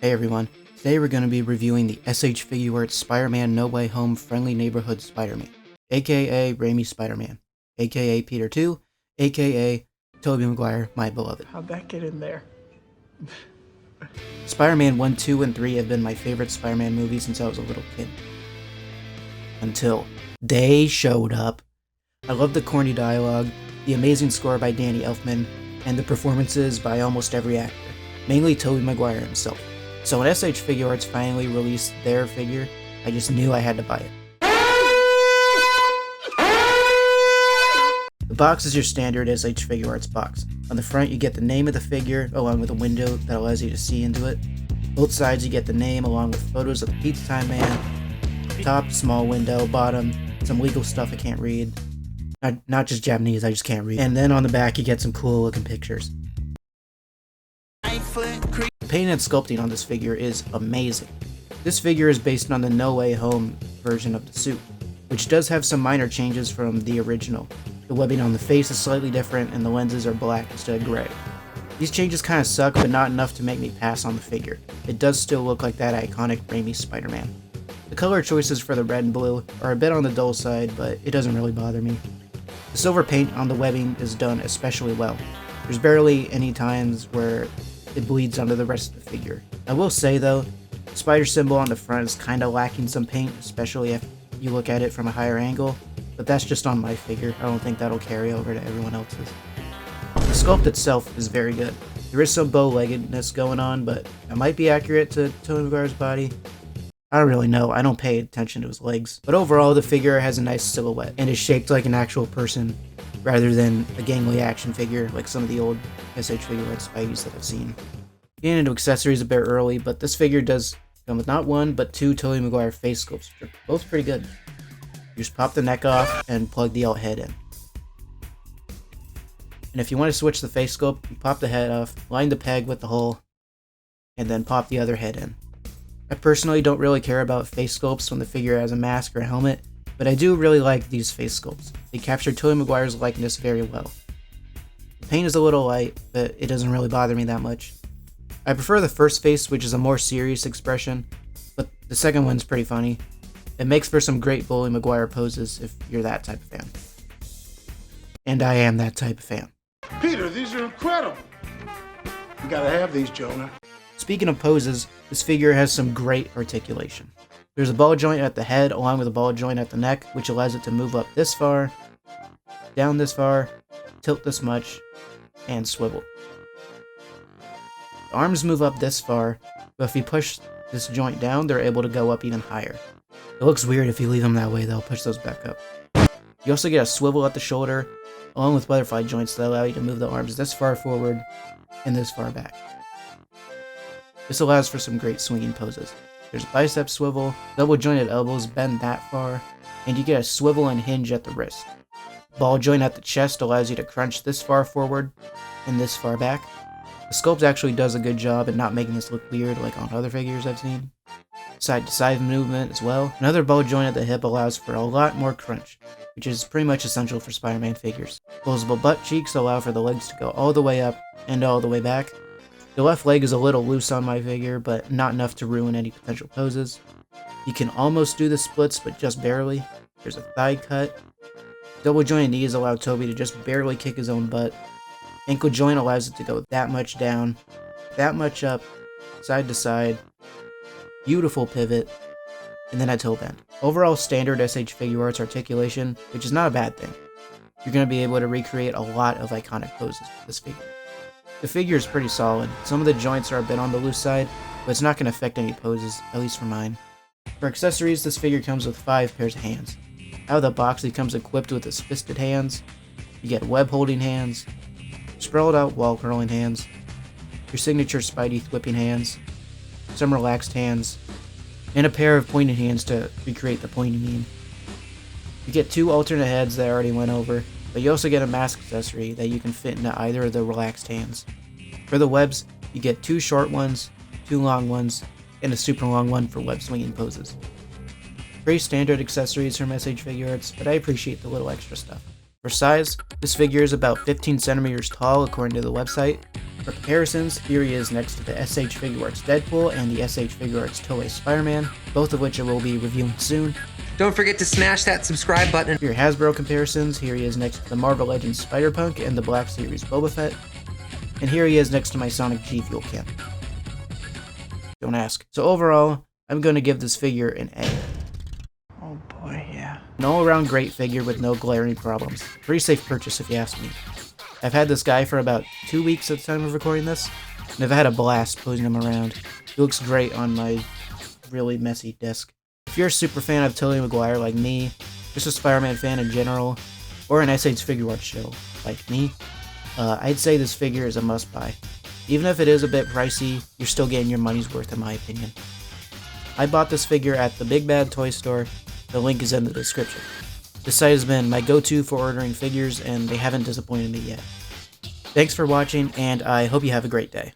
Hey everyone, today we're going to be reviewing the S.H.Figuarts Spider-Man No Way Home Friendly Neighborhood Spider-Man, aka Raimi Spider-Man, aka Peter 2, aka Tobey Maguire, my beloved. How'd that get in there? Spider-Man 1, 2, and 3 have been my favorite Spider-Man movies since I was a little kid. Until they showed up. I love the corny dialogue, the amazing score by Danny Elfman, and the performances by almost every actor, mainly Tobey Maguire himself. So when S.H.Figuarts finally released their figure, I just knew I had to buy it. The box is your standard S.H.Figuarts box. On the front you get the name of the figure along with a window that allows you to see into it. Both sides you get the name along with photos of the Pizza Time Man. Top, small window, bottom, some legal stuff I can't read. Not just Japanese, I just can't read. And then on the back you get some cool looking pictures. The paint and sculpting on this figure is amazing. This figure is based on the No Way Home version of the suit, which does have some minor changes from the original. The webbing on the face is slightly different and the lenses are black instead of gray. These changes kind of suck, but not enough to make me pass on the figure. It does still look like that iconic Raimi Spider-Man. The color choices for the red and blue are a bit on the dull side, but it doesn't really bother me. The silver paint on the webbing is done especially well. There's barely any times where it bleeds onto the rest of the figure. I will say though, the spider symbol on the front is kinda lacking some paint, especially if you look at it from a higher angle, but that's just on my figure. I don't think that'll carry over to everyone else's. The sculpt itself is very good. There is some bow-leggedness going on, but it might be accurate to Tobey Maguire's body. I don't really know, I don't pay attention to his legs. But overall, the figure has a nice silhouette and is shaped like an actual person rather than a gangly action figure like some of the old S.H.Figuarts Spideys that I've seen. Getting into accessories a bit early, but this figure does come with not one, but two Tobey Maguire face sculpts, which are both pretty good. You just pop the neck off and plug the alt head in. And if you want to switch the face sculpt, you pop the head off, line the peg with the hole, and then pop the other head in. I personally don't really care about face sculpts when the figure has a mask or a helmet, but I do really like these face sculpts. They capture Tobey Maguire's likeness very well. The paint is a little light, but it doesn't really bother me that much. I prefer the first face, which is a more serious expression, but the second one's pretty funny. It makes for some great Bully Maguire poses if you're that type of fan. And I am that type of fan. Peter, these are incredible. You gotta have these, Jonah. Speaking of poses, this figure has some great articulation. There's a ball joint at the head along with a ball joint at the neck, which allows it to move up this far, down this far, tilt this much, and swivel. The arms move up this far, but if you push this joint down, they're able to go up even higher. It looks weird if you leave them that way, they'll push those back up. You also get a swivel at the shoulder, along with butterfly joints that allow you to move the arms this far forward and this far back. This allows for some great swinging poses. There's a bicep swivel, double jointed elbows bend that far, and you get a swivel and hinge at the wrist. Ball joint at the chest allows you to crunch this far forward and this far back. The sculpt actually does a good job at not making this look weird like on other figures I've seen. Side to side movement as well. Another ball joint at the hip allows for a lot more crunch, which is pretty much essential for Spider-Man figures. Closable butt cheeks allow for the legs to go all the way up and all the way back. The left leg is a little loose on my figure, but not enough to ruin any potential poses. You can almost do the splits, but just barely. There's a thigh cut. Double jointed knees allow Tobey to just barely kick his own butt. Ankle joint allows it to go that much down, that much up, side to side. Beautiful pivot, and then a toe bend. Overall standard S.H.Figuarts articulation, which is not a bad thing. You're going to be able to recreate a lot of iconic poses with this figure. The figure is pretty solid. Some of the joints are a bit on the loose side, but it's not going to affect any poses, at least for mine. For accessories, this figure comes with 5 pairs of hands. Out of the box, he comes equipped with his fisted hands. You get web holding hands, sprawled out wall curling hands, your signature Spidey whipping hands, some relaxed hands, and a pair of pointed hands to recreate the pointy meme. You get 2 alternate heads that I already went over, but you also get a mask accessory that you can fit into either of the relaxed hands. For the webs, you get 2 short ones, 2 long ones, and a super long one for web swinging poses. Pretty standard accessories from S.H.Figuarts, but I appreciate the little extra stuff. For size, this figure is about 15 centimeters tall according to the website, For comparisons, here he is next to the S.H.Figuarts Deadpool and the S.H.Figuarts Toei Spider-Man, both of which I will be reviewing soon. Don't forget to smash that subscribe button. For your Hasbro comparisons, here he is next to the Marvel Legends Spider-Punk and the Black Series Boba Fett. And here he is next to my Sonic G Fuel Camp. Don't ask. So overall, I'm going to give this figure an A. Oh boy, yeah. An all-around great figure with no glaring problems. Pretty safe purchase if you ask me. I've had this guy for about 2 weeks at the time of recording this, and I've had a blast posing him around. He looks great on my really messy desk. If you're a super fan of Tobey Maguire like me, just a Spider-Man fan in general, or an S.H.Figuarts show like me, I'd say this figure is a must-buy. Even if it is a bit pricey, you're still getting your money's worth in my opinion. I bought this figure at the Big Bad Toy Store. The link is in the description. This site has been my go-to for ordering figures, and they haven't disappointed me yet. Thanks for watching, and I hope you have a great day.